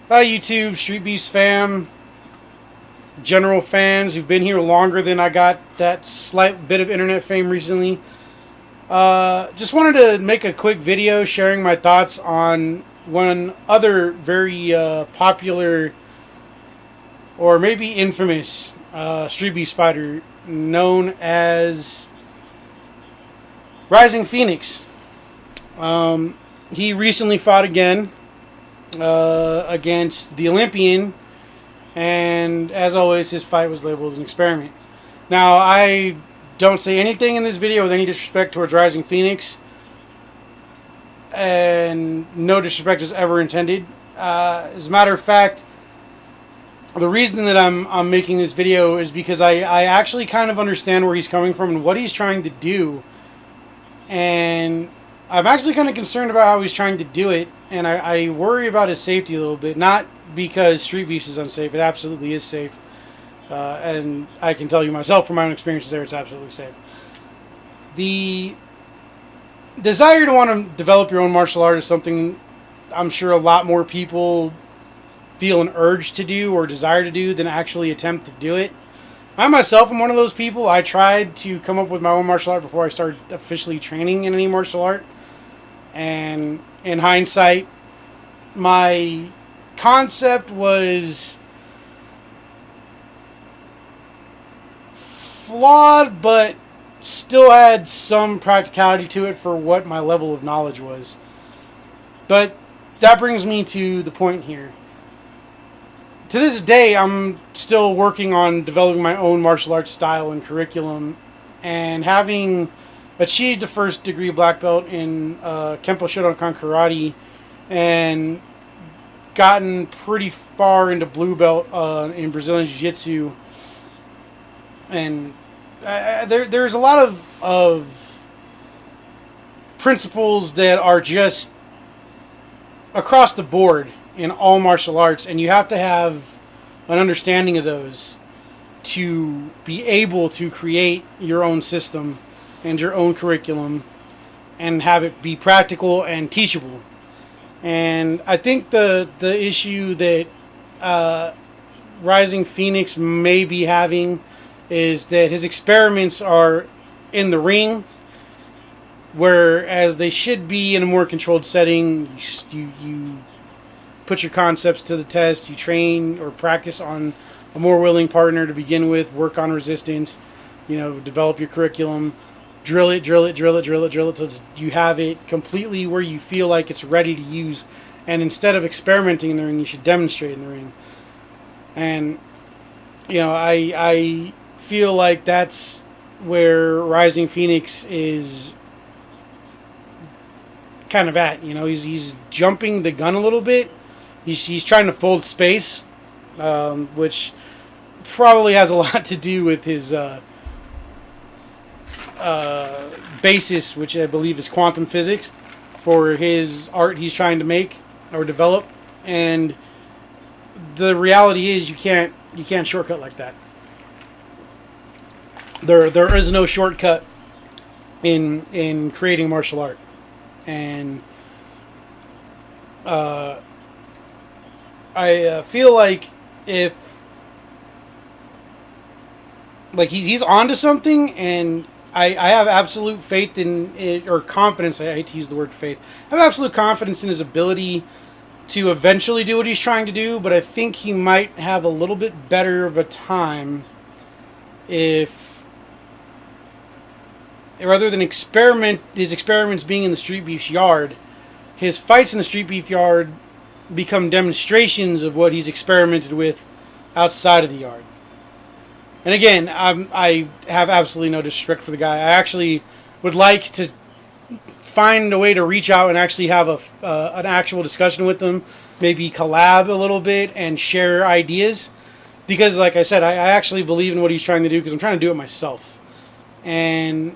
Hi YouTube, Street Beefs fam, general fans who've been here longer than I got that slight bit of internet fame recently. Just wanted to make a quick video sharing my thoughts on one other very popular or maybe infamous Street Beefs fighter known as Rising Phoenix. He recently fought again against the Olympian, and as always, his fight was labeled as an experiment. Now, I don't say anything in this video with any disrespect towards Rising Phoenix, and no disrespect is ever intended. As a matter of fact, the reason that I'm making this video is because I actually kind of understand where he's coming from and what he's trying to do, and I'm actually kind of concerned about how he's trying to do it, and I worry about his safety a little bit. Not because Street Beefs is unsafe; it absolutely is safe, and I can tell you myself from my own experiences there, it's absolutely safe. The desire to want to develop your own martial art is something I'm sure a lot more people feel an urge to do or desire to do than actually attempt to do it. I myself am one of those people. I tried to come up with my own martial art before I started officially training in any martial art. And in hindsight, my concept was flawed, but still had some practicality to it for what my level of knowledge was. But that brings me to the point here. To this day, I'm still working on developing my own martial arts style and curriculum, and having achieved a first degree black belt in Kempo Shotokan Karate and gotten pretty far into blue belt in Brazilian Jiu-Jitsu. And there's a lot of principles that are just across the board in all martial arts, and you have to have an understanding of those to be able to create your own system and your own curriculum and have it be practical and teachable. And I think the issue that Rising Phoenix may be having is that his experiments are in the ring, whereas they should be in a more controlled setting. You put your concepts to the test, you train or practice on a more willing partner to begin with, work on resistance, develop your curriculum, drill it till you have it completely where you feel like it's ready to use. And instead of experimenting in the ring, you should demonstrate in the ring. And I feel like that's where Rising Phoenix is kind of at. He's jumping the gun a little bit. He's trying to fold space, which probably has a lot to do with his basis, which I believe is quantum physics, for his art he's trying to make or develop. And the reality is, you can't shortcut like that. There is no shortcut in creating martial art, and I feel like if he's onto something, and I have absolute faith in it, or confidence. I hate to use the word faith. I have absolute confidence in his ability to eventually do what he's trying to do, but I think he might have a little bit better of a time if, rather than his experiments being in the Street Beefs yard, his fights in the Street Beef yard become demonstrations of what he's experimented with outside of the yard. And again, I have absolutely no disrespect for the guy. I actually would like to find a way to reach out and actually have an actual discussion with him, maybe collab a little bit and share ideas. Because, like I said, I actually believe in what he's trying to do, because I'm trying to do it myself. And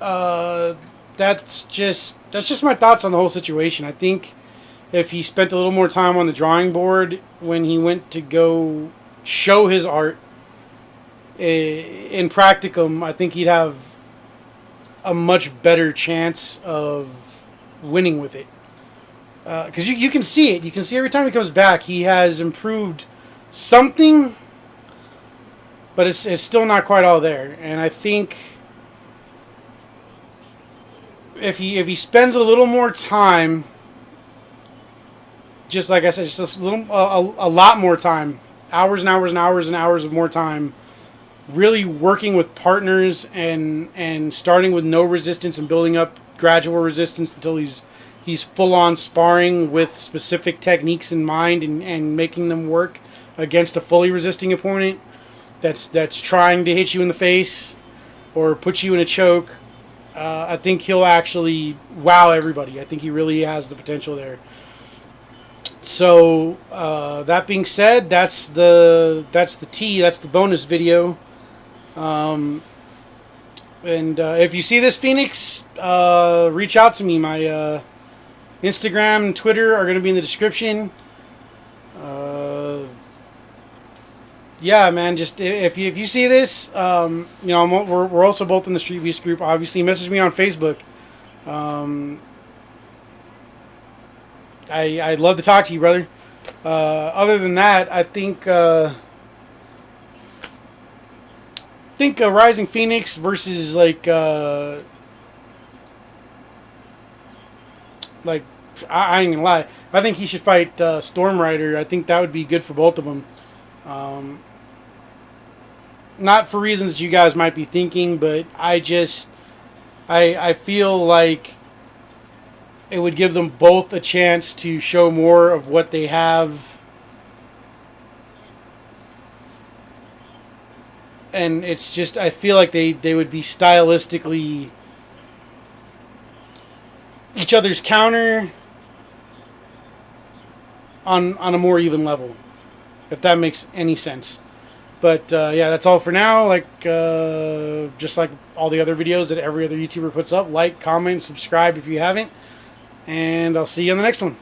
that's just my thoughts on the whole situation. I think if he spent a little more time on the drawing board when he went to go show his art in practicum, I think he'd have a much better chance of winning with it. because you can see it. You can see every time he comes back, he has improved something, but it's still not quite all there. And I think if he spends a little more time, just like I said, just a lot more time, hours and hours and hours and hours of more time, really working with partners and starting with no resistance and building up gradual resistance until he's full on sparring with specific techniques in mind and making them work against a fully resisting opponent that's trying to hit you in the face or put you in a choke. I think he'll actually wow everybody. I think he really has the potential there. So that being said, that's the bonus video. And if you see this, Phoenix, reach out to me. My Instagram and Twitter are going to be in the description. Yeah, man. Just if you see this, we're also both in the Street Beast group. Obviously, message me on Facebook. I'd love to talk to you, brother. Other than that, I think a Rising Phoenix versus like I ain't gonna lie. I think he should fight Storm Rider. I think that would be good for both of them. Not for reasons you guys might be thinking, but I feel like it would give them both a chance to show more of what they have. And it's just, I feel like they would be stylistically each other's counter on a more even level, if that makes any sense. But yeah, that's all for now. Like just like all the other videos that every other YouTuber puts up, like, comment, subscribe if you haven't, and I'll see you on the next one.